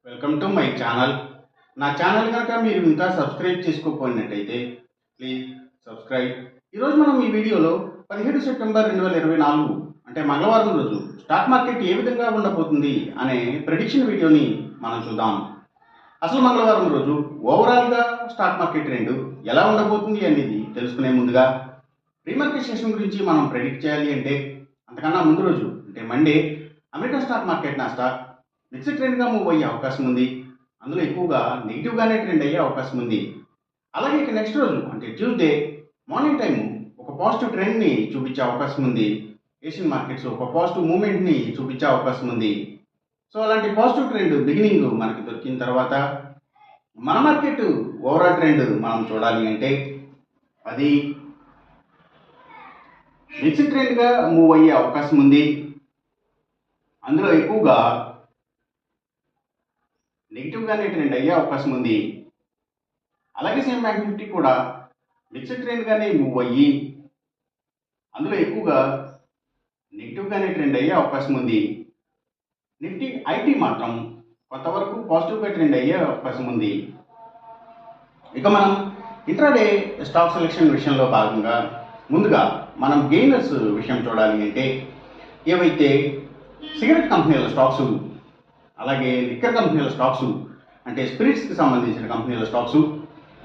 Welcome to my channel. నా channel కనుక మీరు ఇంకా సబ్స్క్రైబ్ చేసుకోకపోయినట్టయితే ప్లీజ్ సబ్స్క్రైబ్. ఈరోజు మనం ఈ వీడియోలో 17 సెప్టెంబర్ 2024 అంటే మంగళవారం రోజు స్టాక్ మార్కెట్ ఏ విధంగా ఉండబోతుంది అనే ప్రెడిక్షన్ వీడియోని మనం చూద్దాం. అసలు మంగళవారం రోజు ఓవరాల్గా స్టాక్ మార్కెట్ ట్రెండ్ ఎలా ఉండబోతుంది అనేది తెలుసుకునే ముందుగా ప్రీ మార్కెట్ సెషన్ గురించి మనం ప్రెడిక్ట్ చేయాలి అంటే అంతకన్నా ముందు రోజు అంటే Monday American stock market Nasdaq mixed ట్రెండ్గా మూవ్ అయ్యే అవకాశం ఉంది. అందులో ఎక్కువగా నెగిటివ్గానే ట్రెండ్ అయ్యే అవకాశం ఉంది. అలాగే ఇక నెక్స్ట్ రోజు అంటే ట్యూస్డే మార్నింగ్ టైము ఒక పాజిటివ్ ట్రెండ్ని చూపించే అవకాశం ఉంది. ఏషియన్ మార్కెట్స్ ఒక పాజిటివ్ మూమెంట్ని చూపించే అవకాశం ఉంది. సో అలాంటి పాజిటివ్ ట్రెండ్ బిగినింగ్ మనకి దొరికిన తర్వాత మన మార్కెట్ ఓవరాల్ ట్రెండ్ మనం చూడాలి అంటే అది మిక్స్డ్ ట్రెండ్గా మూవ్ అయ్యే అవకాశం ఉంది. అందులో ఎక్కువగా నెగిటివ్గానే ట్రెండ్ అయ్యే అవకాశం ఉంది. అలాగే సేమ్ బ్యాంక్ నిఫ్టీ కూడా మిక్స్డ్ ట్రెండ్గానే మూవ్ అయ్యి అందులో ఎక్కువగా నెగిటివ్గానే ట్రెండ్ అయ్యే అవకాశం ఉంది. నిఫ్టీ ఐటీ మాత్రం కొంతవరకు పాజిటివ్గా ట్రెండ్ అయ్యే అవకాశం ఉంది. ఇక మనం ఇంట్రాడే స్టాక్ సెలెక్షన్ విషయంలో భాగంగా ముందుగా మనం గెయినర్స్ విషయం చూడాలి అంటే ఏవైతే సిగరెట్ కంపెనీల స్టాక్స్ అలాగే లిక్కర్ కంపెనీల స్టాక్స్ అంటే స్పిరిట్స్కి సంబంధించిన కంపెనీల స్టాక్స్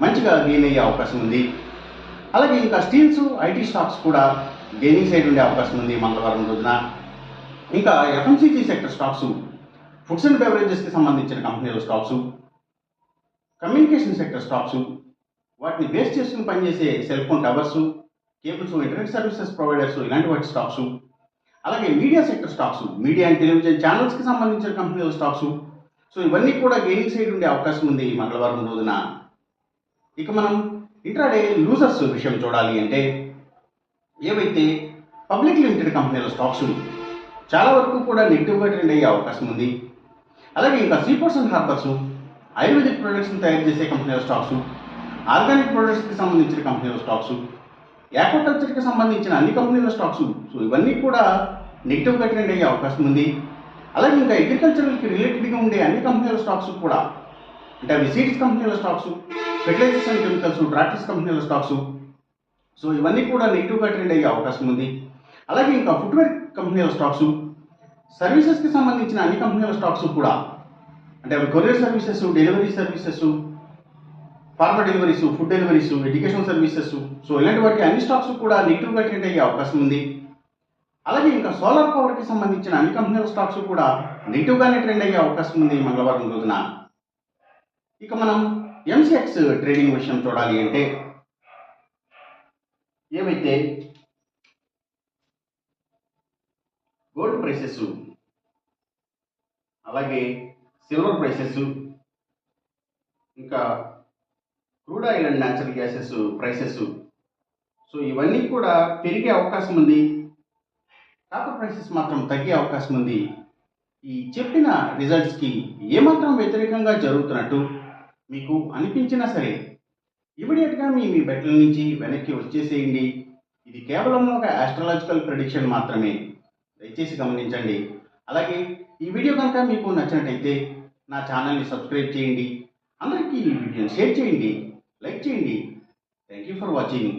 మంచిగా గెయిన్ అయ్యే అవకాశం ఉంది. అలాగే ఇంకా స్టీల్స్ ఐటీ స్టాక్స్ కూడా గెయినింగ్ సైడ్ ఉండే అవకాశం ఉంది మంగళవారం రోజున. ఇంకా FMCG sector stocks, foods and బెవరేజెస్కి సంబంధించిన కంపెనీల స్టాక్స్, కమ్యూనికేషన్ సెక్టర్ స్టాక్స్, వాటిని బేస్ చేసుకుని పనిచేసే cell phone towers, cables, internet services providers ఇలాంటి వాటి స్టాక్స్, అలాగే media sector stocks, media and television ఛానల్స్కి సంబంధించిన కంపెనీల స్టాక్స్. సో ఇవన్నీ కూడా గెయినింగ్ సైడ్ ఉండే అవకాశం ఉంది మంగళవారం రోజున. ఇక మనం ఇంట్రాడే లూజర్స్ విషయం చూడాలి అంటే ఏవైతే పబ్లిక్ లిమిటెడ్ కంపెనీల స్టాక్స్ చాలా వరకు కూడా నెగిటివ్గా ట్రెండ్ అయ్యే అవకాశం ఉంది. అలాగే ఇంకా సీపోర్ట్స్ అండ్ హార్బర్స్, ఆయుర్వేదిక్ ప్రొడక్ట్స్ని తయారు చేసే కంపెనీల స్టాక్స్, ఆర్గానిక్ ప్రొడక్ట్స్కి సంబంధించిన కంపెనీల స్టాక్స్, యాక్వాకల్చర్కి సంబంధించిన అన్ని కంపెనీల స్టాక్స్. సో ఇవన్నీ కూడా నెగిటివ్గా ట్రెండ్ అయ్యే అవకాశం ఉంది. అలాగే ఇంకా అగ్రికల్చర్కి రిలేటెడ్గా ఉండే అన్ని కంపెనీల స్టాక్స్ కూడా అంటే అవి సీడ్స్ కంపెనీల stocks, fertilisers and chemicals, tractors కంపెనీల స్టాక్స్. సో ఇవన్నీ కూడా నెగిటివ్గా ట్రెండ్ అయ్యే అవకాశం ఉంది. అలాగే ఇంకా ఫుట్వేర్ కంపెనీల స్టాక్స్, సర్వీసెస్కి సంబంధించిన అన్ని కంపెనీల స్టాక్స్ కూడా అంటే అవి courier services, delivery services, pharma deliveries, food deliveries, education services. So ఇలాంటి వాటి అన్ని స్టాక్స్ కూడా నెగిటివ్గా ట్రెండ్ అయ్యే అవకాశం ఉంది. అలాగే ఇంకా సోలార్ పవర్కి సంబంధించిన అన్ని కంపెనీల స్టాక్స్ కూడా నెగిటివ్గానే ట్రెండ్ అయ్యే అవకాశం ఉంది మంగళవారం రోజున. ఇక మనం ఎంసీఎక్స్ ట్రేడింగ్ విషయం చూడాలి అంటే ఏవైతే గోల్డ్ ప్రైసెస్, అలాగే సిల్వర్ ప్రైసెస్, ఇంకా crude oil and natural gases prices, so ఇవన్నీ కూడా పెరిగే అవకాశం ఉంది. కాపర్ ప్రైసెస్ మాత్రం తగ్గే అవకాశం ఉంది. ఈ చెప్పిన రిజల్ట్స్కి ఏమాత్రం వ్యతిరేకంగా జరుగుతున్నట్టు మీకు అనిపించినా సరే ఇమీడియట్గా మీ బెట్ల నుంచి వెనక్కి వచ్చేసేయండి. ఇది కేవలం ఒక ఆస్ట్రాలజికల్ ప్రెడిక్షన్ మాత్రమే, దయచేసి గమనించండి. అలాగే ఈ వీడియో కనుక మీకు నచ్చినట్టయితే నా ఛానల్ని సబ్స్క్రైబ్ చేయండి. అందరికీ ఈ వీడియోని షేర్ చేయండి, లైక్ చేయండి. Thank you for watching.